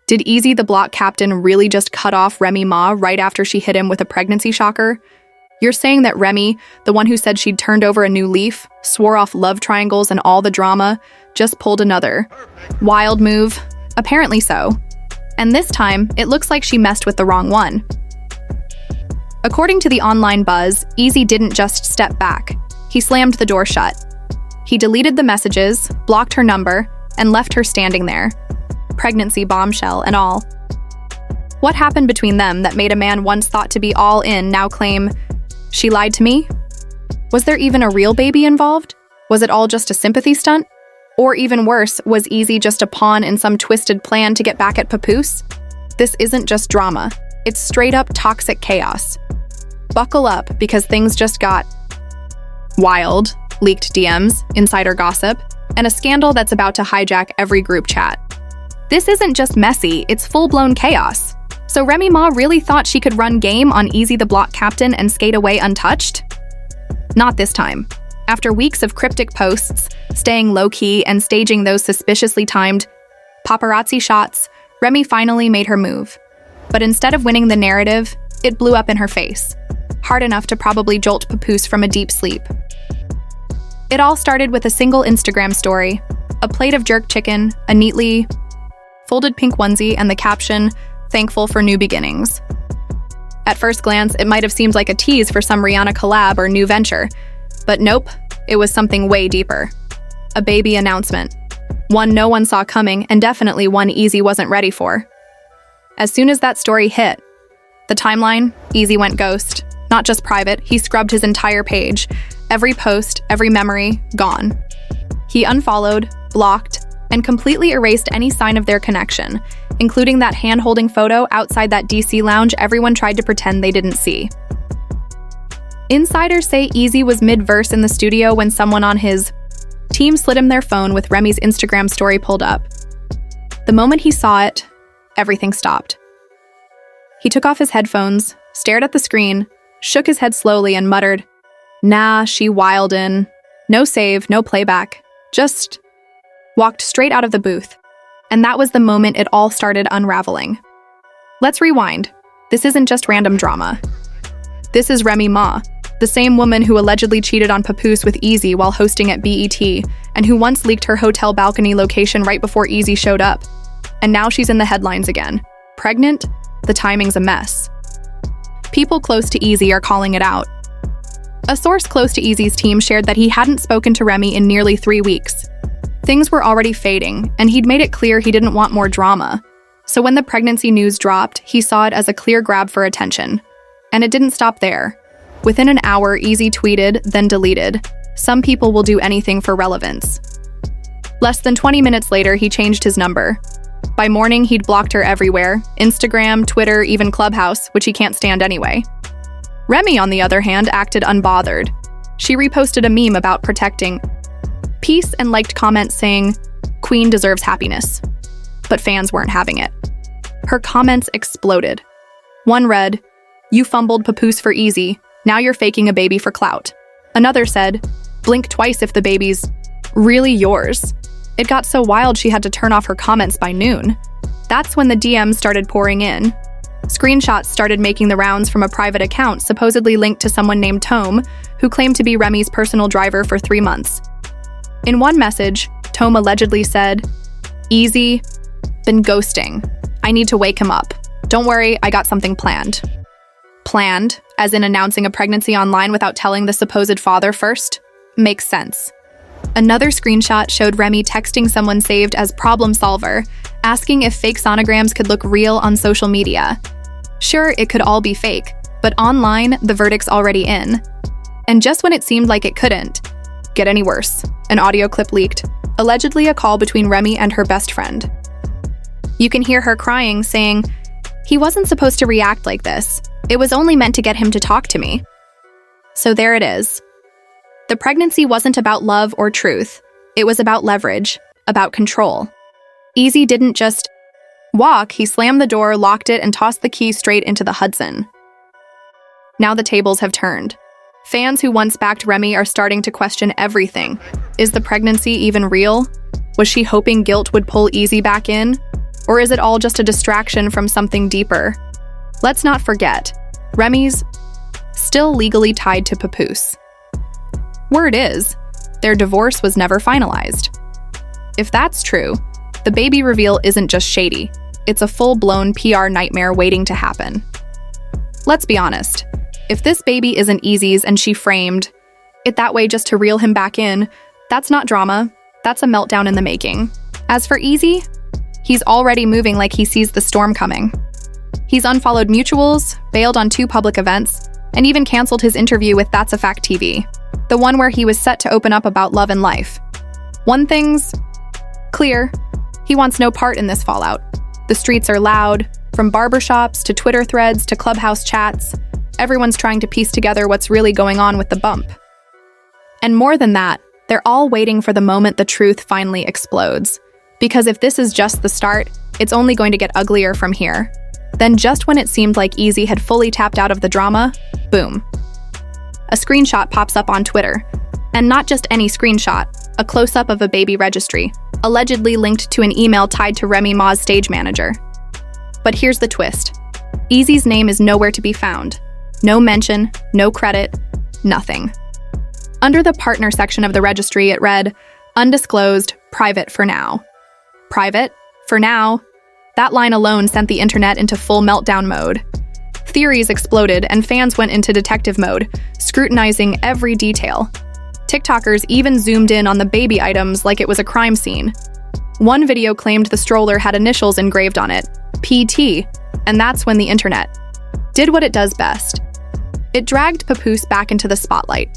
Did Eazy the block captain really just cut off Remy Ma right after she hit him with a pregnancy shocker? You're saying that Remy, the one who said she'd turned over a new leaf, swore off love triangles and all the drama, just pulled another wild move? Apparently so. And this time, it looks like she messed with the wrong one. According to the online buzz, Eazy didn't just step back. He slammed the door shut. He deleted the messages, blocked her number, and left her standing there. Pregnancy bombshell and all. What happened between them that made a man once thought to be all in now claim, "She lied to me"? Was there even a real baby involved? Was it all just a sympathy stunt? Or even worse, was Eazy just a pawn in some twisted plan to get back at Papoose? This isn't just drama. It's straight up toxic chaos. Buckle up, because things just got wild. Leaked DMs, insider gossip, and a scandal that's about to hijack every group chat. This isn't just messy, it's full-blown chaos. So Remy Ma really thought she could run game on Eazy the block captain and skate away untouched? Not this time. After weeks of cryptic posts, staying low-key, and staging those suspiciously timed paparazzi shots, Remy finally made her move. But instead of winning the narrative, it blew up in her face. Hard enough to probably jolt Papoose from a deep sleep. It all started with a single Instagram story, a plate of jerk chicken, a neatly folded pink onesie, and the caption, "Thankful for new beginnings." At first glance, it might have seemed like a tease for some Rihanna collab or new venture, but nope, it was something way deeper. A baby announcement. One no one saw coming, and definitely one Eazy wasn't ready for. As soon as that story hit the timeline, Eazy went ghost. Not just private, he scrubbed his entire page. Every post, every memory, gone. He unfollowed, blocked, and completely erased any sign of their connection, including that hand-holding photo outside that DC lounge everyone tried to pretend they didn't see. Insiders say Eazy was mid-verse in the studio when someone on his team slid him their phone with Remy's Instagram story pulled up. The moment he saw it, everything stopped. He took off his headphones, stared at the screen, shook his head slowly, and muttered, "Nah, she wildin'. No save, no playback. Just..." Walked straight out of the booth. And that was the moment it all started unraveling. Let's rewind. This isn't just random drama. This is Remy Ma, the same woman who allegedly cheated on Papoose with Eazy while hosting at BET, and who once leaked her hotel balcony location right before Eazy showed up. And now she's in the headlines again. Pregnant? The timing's a mess. People close to Eazy are calling it out. A source close to Eazy's team shared that he hadn't spoken to Remy in nearly 3 weeks. Things were already fading, and he'd made it clear he didn't want more drama. So when the pregnancy news dropped, he saw it as a clear grab for attention. And it didn't stop there. Within an hour, Eazy tweeted, then deleted, "Some people will do anything for relevance." Less than 20 minutes later, he changed his number. By morning, he'd blocked her everywhere: Instagram, Twitter, even Clubhouse, which he can't stand anyway. Remy, on the other hand, acted unbothered. She reposted a meme about protecting peace and liked comments saying, "Queen deserves happiness." But fans weren't having it. Her comments exploded. One read, "You fumbled Papoose for Eazy. Now you're faking a baby for clout." Another said, "Blink twice if the baby's really yours." It got so wild she had to turn off her comments by noon. That's when the DMs started pouring in. Screenshots started making the rounds from a private account supposedly linked to someone named Tome, who claimed to be Remy's personal driver for 3 months. In one message, Tome allegedly said, "Eazy, been ghosting. I need to wake him up. Don't worry, I got something planned." Planned, as in announcing a pregnancy online without telling the supposed father first? Makes sense. Another screenshot showed Remy texting someone saved as problem solver, asking if fake sonograms could look real on social media. Sure, it could all be fake, but online, the verdict's already in. And just when it seemed like it couldn't get any worse, an audio clip leaked, allegedly a call between Remy and her best friend. You can hear her crying, saying, "He wasn't supposed to react like this. It was only meant to get him to talk to me." So there it is. The pregnancy wasn't about love or truth. It was about leverage, about control. Eazy didn't just walk, he slammed the door, locked it, and tossed the key straight into the Hudson. Now the tables have turned. Fans who once backed Remy are starting to question everything. Is the pregnancy even real? Was she hoping guilt would pull Eazy back in? Or is it all just a distraction from something deeper? Let's not forget, Remy's still legally tied to Papoose. Word is, their divorce was never finalized. If that's true, the baby reveal isn't just shady, it's a full-blown PR nightmare waiting to happen. Let's be honest, if this baby isn't Eazy's and she framed it that way just to reel him back in, that's not drama, that's a meltdown in the making. As for Eazy, he's already moving like he sees the storm coming. He's unfollowed mutuals, bailed on 2 public events, and even canceled his interview with That's a Fact TV, the one where he was set to open up about love and life. One thing's clear, he wants no part in this fallout. The streets are loud, from barbershops to Twitter threads to clubhouse chats. Everyone's trying to piece together what's really going on with the bump. And more than that, they're all waiting for the moment the truth finally explodes. Because if this is just the start, it's only going to get uglier from here. Then just when it seemed like Eazy had fully tapped out of the drama, boom. A screenshot pops up on Twitter. And not just any screenshot, a close-up of a baby registry, allegedly linked to an email tied to Remy Ma's stage manager. But here's the twist. Eazy's name is nowhere to be found. No mention, no credit, nothing. Under the partner section of the registry, it read, "Undisclosed, private for now." Private? For now? That line alone sent the internet into full meltdown mode. Theories exploded and fans went into detective mode, scrutinizing every detail. TikTokers even zoomed in on the baby items like it was a crime scene. One video claimed the stroller had initials engraved on it, PT, and that's when the internet did what it does best. It dragged Papoose back into the spotlight.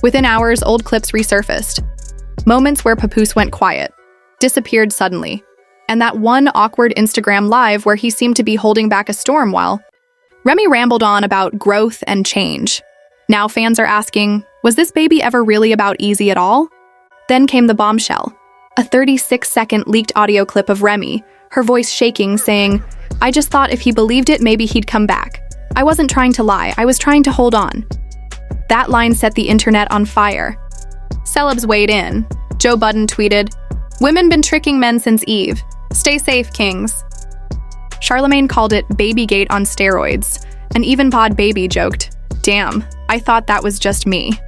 Within hours, old clips resurfaced. Moments where Papoose went quiet, disappeared suddenly, and that one awkward Instagram live where he seemed to be holding back a storm while Remy rambled on about growth and change. Now fans are asking, was this baby ever really about Eazy at all? Then came the bombshell, a 36-second leaked audio clip of Remy, her voice shaking, saying, "I just thought if he believed it, maybe he'd come back. I wasn't trying to lie, I was trying to hold on." That line set the internet on fire. Celebs weighed in. Joe Budden tweeted, "Women been tricking men since Eve. Stay safe, kings." Charlemagne called it Babygate on steroids, and even Pod Baby joked, "Damn, I thought that was just me."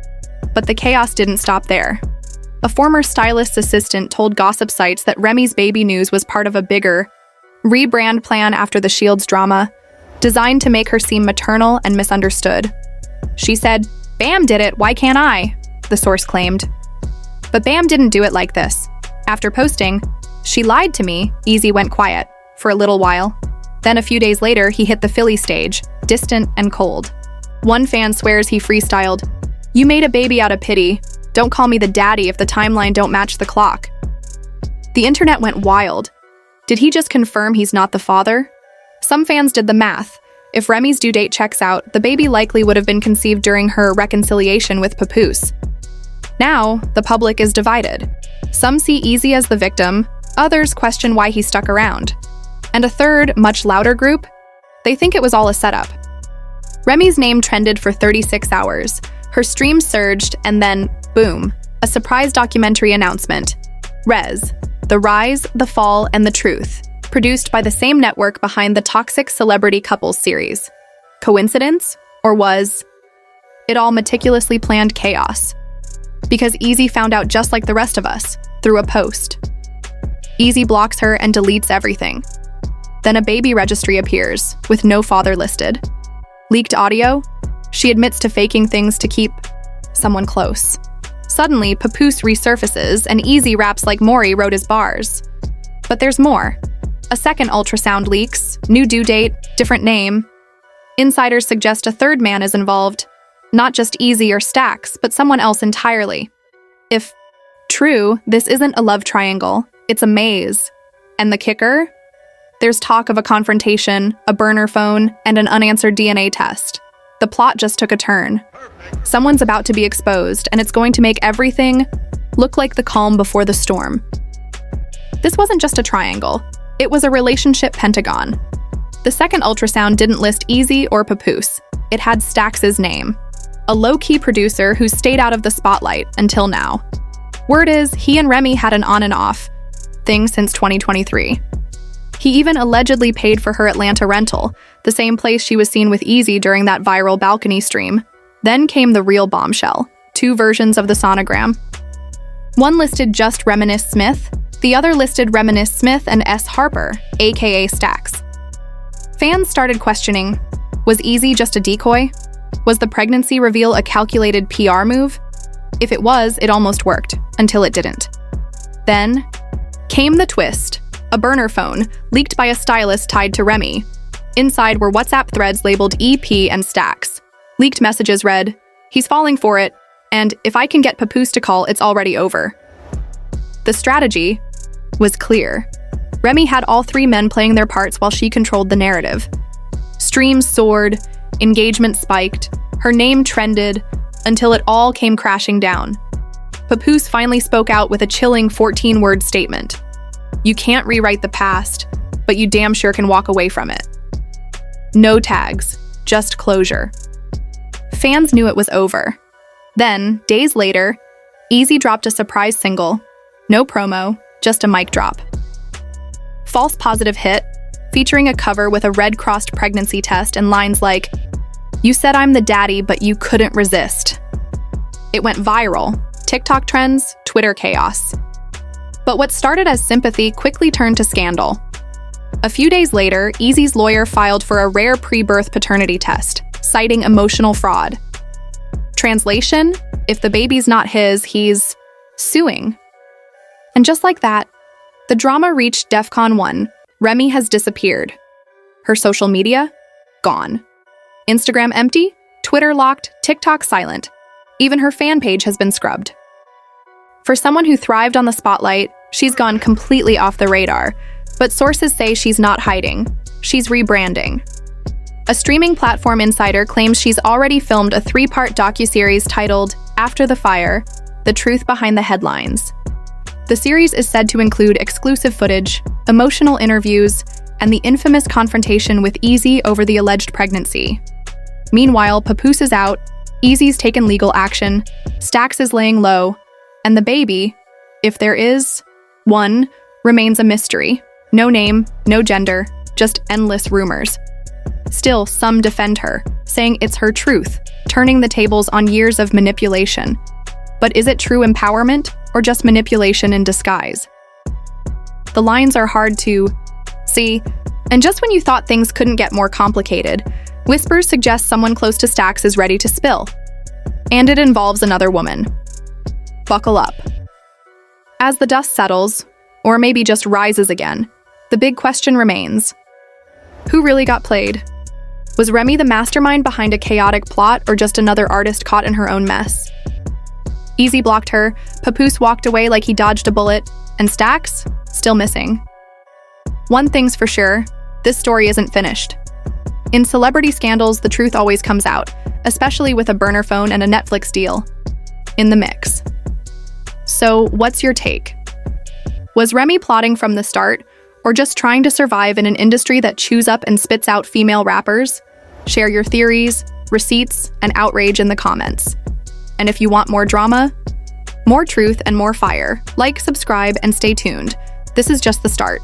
But the chaos didn't stop there. A former stylist's assistant told gossip sites that Remy's baby news was part of a bigger rebrand plan after the Shields drama, designed to make her seem maternal and misunderstood. She said, "Bam did it, why can't I?" the source claimed. But Bam didn't do it like this. After posting, "She lied to me," Eazy went quiet for a little while. Then a few days later, he hit the Philly stage, distant and cold. One fan swears he freestyled, "You made a baby out of pity. Don't call me the daddy if the timeline don't match the clock." The internet went wild. Did he just confirm he's not the father? Some fans did the math. If Remy's due date checks out, the baby likely would have been conceived during her reconciliation with Papoose. Now, the public is divided. Some see Eazy as the victim, others question why he stuck around. And a third, much louder group, they think it was all a setup. Remy's name trended for 36 hours. Her streams surged, and then, boom, a surprise documentary announcement. Rez, The Rise, the Fall, and the Truth, produced by the same network behind the toxic celebrity couples series. Coincidence? Or was it all meticulously planned chaos? Because Eazy found out just like the rest of us, through a post. Eazy blocks her and deletes everything. Then a baby registry appears, with no father listed. Leaked audio? She admits to faking things to keep someone close. Suddenly, Papoose resurfaces, and Eazy raps like Maury wrote his bars. But there's more. A second ultrasound leaks, new due date, different name. Insiders suggest a third man is involved. Not just Eazy or Stax, but someone else entirely. If true, this isn't a love triangle, it's a maze. And the kicker? There's talk of a confrontation, a burner phone, and an unanswered DNA test. The plot just took a turn. Someone's about to be exposed, and it's going to make everything look like the calm before the storm. This wasn't just a triangle. It was a relationship pentagon. The second ultrasound didn't list Eazy or Papoose. It had Stax's name, a low-key producer who stayed out of the spotlight until now. Word is, he and Remy had an on and off thing since 2023. He even allegedly paid for her Atlanta rental, the same place she was seen with Eazy during that viral balcony stream. Then came the real bombshell: 2 versions of the sonogram. One listed just Reminisce Smith, the other listed Reminisce Smith and S. Harper, aka Stax. Fans started questioning, was Eazy just a decoy? Was the pregnancy reveal a calculated PR move? If it was, it almost worked, until it didn't. Then came the twist: a burner phone, leaked by a stylist tied to Remy. Inside were WhatsApp threads labeled EP and Stax. Leaked messages read, "He's falling for it," and "If I can get Papoose to call, it's already over." The strategy was clear. Remy had all 3 men playing their parts while she controlled the narrative. Streams soared, engagement spiked, her name trended, until it all came crashing down. Papoose finally spoke out with a chilling 14-word statement. "You can't rewrite the past, but you damn sure can walk away from it." No tags, just closure. Fans knew it was over. Then, days later, Eazy dropped a surprise single. No promo, just a mic drop. False Positive hit, featuring a cover with a red-crossed pregnancy test and lines like, "You said I'm the daddy, but you couldn't resist." It went viral. TikTok trends, Twitter chaos. But what started as sympathy quickly turned to scandal. A few days later, Eazy's lawyer filed for a rare pre-birth paternity test, citing emotional fraud. Translation: if the baby's not his, he's suing. And just like that, the drama reached DEFCON 1. Remy has disappeared. Her social media? Gone. Instagram empty, Twitter locked, TikTok silent. Even her fan page has been scrubbed. For someone who thrived on the spotlight, she's gone completely off the radar. But sources say she's not hiding. She's rebranding. A streaming platform insider claims she's already filmed a 3-part docuseries titled After the Fire: The Truth Behind the Headlines. The series is said to include exclusive footage, emotional interviews, and the infamous confrontation with Eazy over the alleged pregnancy. Meanwhile, Papoose is out, Eazy's taken legal action, Stax is laying low, and the baby, if there is one, remains a mystery. No name, no gender, just endless rumors. Still, some defend her, saying it's her truth, turning the tables on years of manipulation. But is it true empowerment, or just manipulation in disguise? The lines are hard to see, and just when you thought things couldn't get more complicated, whispers suggest someone close to Stax is ready to spill. And it involves another woman. Buckle up. As the dust settles, or maybe just rises again, the big question remains. Who really got played? Was Remy the mastermind behind a chaotic plot, or just another artist caught in her own mess? Eazy blocked her, Papoose walked away like he dodged a bullet, and Stax? Still missing. One thing's for sure, this story isn't finished. In celebrity scandals, the truth always comes out, especially with a burner phone and a Netflix deal in the mix. So, what's your take? Was Remy plotting from the start, or just trying to survive in an industry that chews up and spits out female rappers? Share your theories, receipts, and outrage in the comments. And if you want more drama, more truth, and more fire, like, subscribe, and stay tuned. This is just the start.